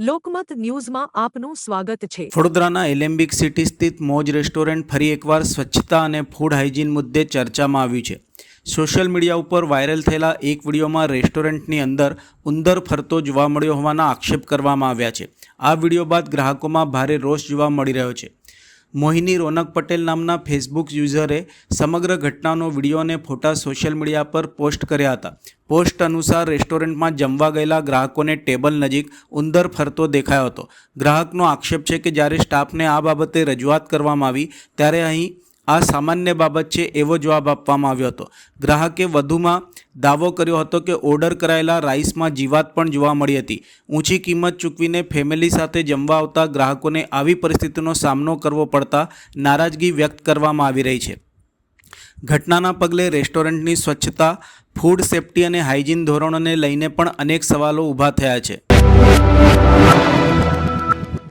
લોકમત ન્યૂઝમાં આપનું સ્વાગત છે। વડોદરાના એલેમ્બિક સિટી સ્થિત મોજ રેસ્ટોરન્ટ ફરી એકવાર સ્વચ્છતા અને ફૂડ હાઇજીન મુદ્દે ચર્ચામાં આવ્યું છે। સોશિયલ મીડિયા ઉપર વાયરલ થયેલા એક વિડીયોમાં રેસ્ટોરન્ટની અંદર ઉંદર ફરતો જોવા મળ્યો હોવાના આક્ષેપ કરવામાં આવ્યા છે। આ વિડીયો બાદ ગ્રાહકોમાં ભારે રોષ જોવા મળી રહ્યો છે। મોહિની રોનક પટેલ નામના ફેસબુક યુઝરે સમગ્ર ઘટનાનો વિડીયો અને ફોટા સોશિયલ મીડિયા પર પોસ્ટ કર્યા હતા। પોસ્ટ અનુસાર રેસ્ટોરન્ટમાં જમવા ગયેલા ગ્રાહકોને ટેબલ નજીક ઉંદર ફરતો દેખાયો હતો। ગ્રાહકનો આક્ષેપ છે કે જ્યારે સ્ટાફને આ બાબતે રજૂઆત કરવામાં આવી ત્યારે અહીં આ સામાન્ય બાબત છે એવો જવાબ આપવામાં આવ્યો હતો। ગ્રાહકે વધુમાં દાવો કર્યો હતો કે ઓર્ડર કરાયેલા રાઈસમાં જીવાત પણ જોવા મળી હતી। ઊંચી કિંમત ચૂકવીને ફેમિલી સાથે જમવા આવતા ગ્રાહકોને આવી પરિસ્થિતિનો સામનો કરવો પડતા નારાજગી વ્યક્ત કરવામાં આવી રહી છે। ઘટનાના પગલે રેસ્ટોરન્ટની સ્વચ્છતા, ફૂડ સેફ્ટી અને હાઇજીન ધોરણોને લઈને પણ અનેક સવાલો ઊભા થયા છે।